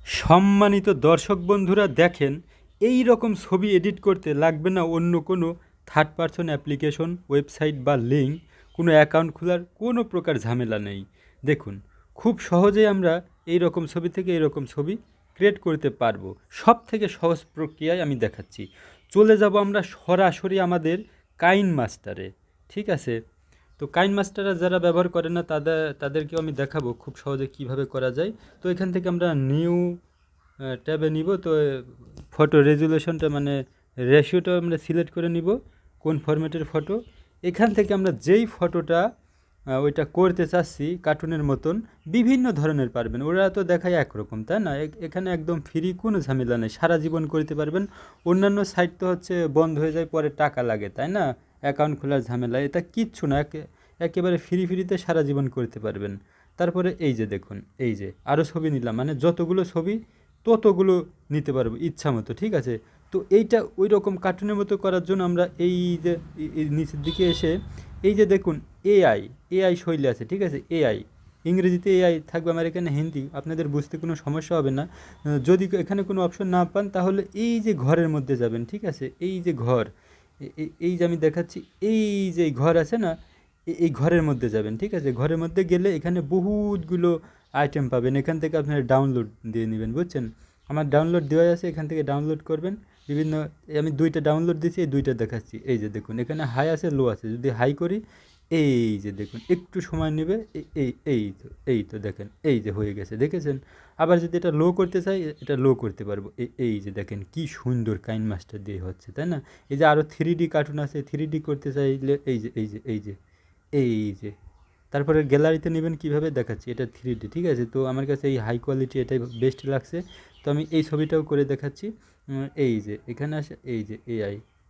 সম্মানিত দর্শক বন্ধুরা দেখেন, এই রকম ছবি এডিট করতে লাগবে না অন্য কোনো থার্ড পারসন অ্যাপ্লিকেশন, ওয়েবসাইট বা লিঙ্ক, কোনো অ্যাকাউন্ট খোলার কোনো প্রকার ঝামেলা নেই। দেখুন, খুব সহজেই আমরা এই রকম ছবি থেকে এই রকম ছবি ক্রিয়েট করতে পারবো। সব থেকে সহজ প্রক্রিয়ায় আমি দেখাচ্ছি। চলে যাব আমরা সরাসরি আমাদের কাইন মাস্টারে। ঠিক আছে, তো কাইন মাস্টাররা যারা ব্যবহার করে না তাদেরকেও আমি দেখাবো খুব সহজে কিভাবে করা যায়। তো এখান থেকে আমরা নিউ ট্যাবে নিব। তো ফটো রেজুলেশনটা মানে রেশিওটা আমরা সিলেক্ট করে নিব, কোন ফরম্যাটের ফটো। এখান থেকে আমরা যেই ফটোটা ওইটা করতে চাচ্ছি কার্টুনের মতন বিভিন্ন ধরনের পারবেন। ওরা তো দেখায় একরকম, তাই না? এখানে একদম ফ্রি, কোনো ঝামেলা নেই, সারা জীবন করতে পারবেন। অন্যান্য সাইট তো হচ্ছে বন্ধ হয়ে যায়, পরে টাকা লাগে, তাই না? অ্যাকাউন্ট খোলার ঝামেলা, এটা কিচ্ছু না, একেবারে ফ্রিতে সারা জীবন করতে পারবেন। তারপরে এই যে দেখুন, এই যে আরও ছবি নিলাম, মানে যতগুলো ছবি ততগুলো নিতে পারবো ইচ্ছা মতো। ঠিক আছে, তো এইটা ওই রকম কার্টুনের মতো করার জন্য আমরা এই যে নিচের দিকে এসে এই যে দেখুন এআই, এআই শৈলী আছে। ঠিক আছে, এআই ইংরেজিতে এআই থাকবে, আমার এখানে হিন্দি, আপনাদের বুঝতে কোনো সমস্যা হবে না। যদি এখানে কোনো অপশন না পান তাহলে এই যে ঘরের মধ্যে যাবেন। ঠিক আছে, এই যে ঘর, এই যে আমি দেখাচ্ছি, এই যে ঘর আছে না, এই ঘরের মধ্যে যাবেন। ঠিক আছে, ঘরের মধ্যে গেলে এখানে বহুতগুলো আইটেম পাবেন, এখান থেকে আপনারা ডাউনলোড দিয়ে নেবেন, বুঝছেন? আমার ডাউনলোড দেওয়া আছে, এখান থেকে ডাউনলোড করবেন বিভিন্ন। আমি দুইটা ডাউনলোড দিয়েছি, এই দুইটা দেখাচ্ছি। এই যে দেখুন, এখানে হাই আছে, লো আছে। যদি হাই করি, এই যে দেখুন একটু সময় নেবে, এই তো দেখেন, এই যে হয়ে গেছে, দেখেছেন? আবার যদি এটা লো করতে চাই, এটা লো করতে পারবো। এই যে দেখেন কি সুন্দর কাইন মাস্টার দিয়ে হচ্ছে, তাই না? এই যে আরও 3D কার্টুন আছে, 3D করতে চাইলে এই যে তারপরে গ্যালারিতে নেবেন কীভাবে দেখাচ্ছি, এটা 3D। ঠিক আছে, তো আমার কাছে এই হাই কোয়ালিটি এটাই বেস্ট লাগছে, তো আমি এই ছবিটাও করে দেখাচ্ছি। এই যে এখানে আসে, এই যে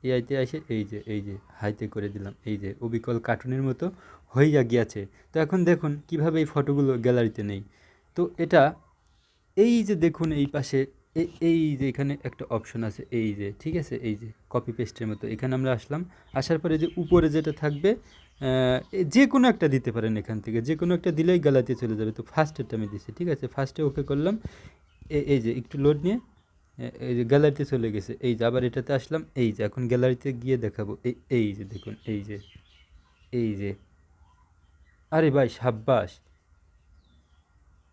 এআইতে আসে, এই যে হাইতে করে দিলাম, এই যে অবিকল কার্টুনের মতো হইয়া গিয়াছে। তো এখন দেখুন কিভাবে এই ফটোগুলো গ্যালারিতে নেই। তো এটা এই যে দেখুন এই পাশে এই যে এখানে একটা অপশন আছে, এই যে, ঠিক আছে, এই যে কপি পেস্টের মতো, এখানে আমরা আসলাম। আসার পরে যে উপরে যেটা থাকবে, যে কোনো একটা দিতে পারেন, এখান থেকে যে কোনো একটা দিলেই গ্যালারিতে চলে যাবে। তো ফার্স্টেরটা আমি দিচ্ছি। ঠিক আছে, ফার্স্টে ওকে করলাম। এই যে একটু লোড নিয়ে এই যে গ্যালারিতে চলে গেছে। এই যে আবার এটাতে আসলাম, এই যে এখন গ্যালারিতে গিয়ে দেখাবো। এই যে দেখুন, এই যে আরে ভাই সাব্বাস,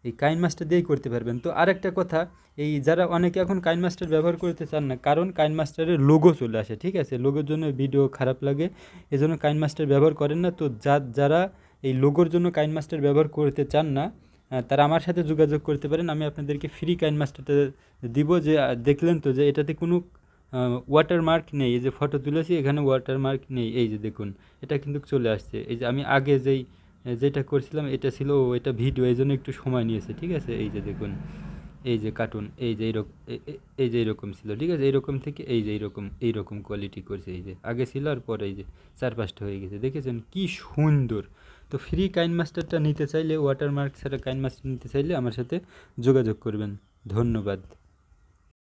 এই কাইন মাস্টার দিয়েই করতে পারবেন। তো আরেকটা কথা, এই যারা অনেকে এখন কাইন মাস্টার ব্যবহার করতে চান না, কারণ কাইন মাস্টারের লোগো চলে আসে। ঠিক আছে, লোগোর জন্য ভিডিও খারাপ লাগে, এজন্য কাইন মাস্টার ব্যবহার করেন না। তো যারা এই লোগোর জন্য কাইন মাস্টার ব্যবহার করতে চান না, তারা আমার সাথে যোগাযোগ করতে পারেন। আমি আপনাদেরকে ফ্রি কাইন মাস্টারটা দিব। যে দেখলেন তো যে এটাতে কোনো ওয়াটারমার্ক নেই, এই যে ফটো তুলেছি এখানে ওয়াটারমার্ক নেই। এই যে দেখুন, এটা কিন্তু চলে আসছে। এই যে আমি আগে যেটা করছিলাম এটা ছিল, এটা ভিডিও, এই জন্য একটু সময় নিয়েছে। ঠিক আছে, এই যে দেখুন, এই যে কার্টুন, এই যে এইরকম, এই যে এইরকম ছিল। ঠিক আছে, এইরকম থেকে এই যে এইরকম কোয়ালিটি করছে। এই যে আগে ছিল আর পরে এই যে 4-5টা হয়ে গেছে, দেখেছেন কি সুন্দর। তো ফ্রি কাইন মাস্টারটা নিতে চাইলে, ওয়াটারমার্ক ছাড়া কাইন মাস্টার নিতে চাইলে আমার সাথে যোগাযোগ করবেন। ধন্যবাদ।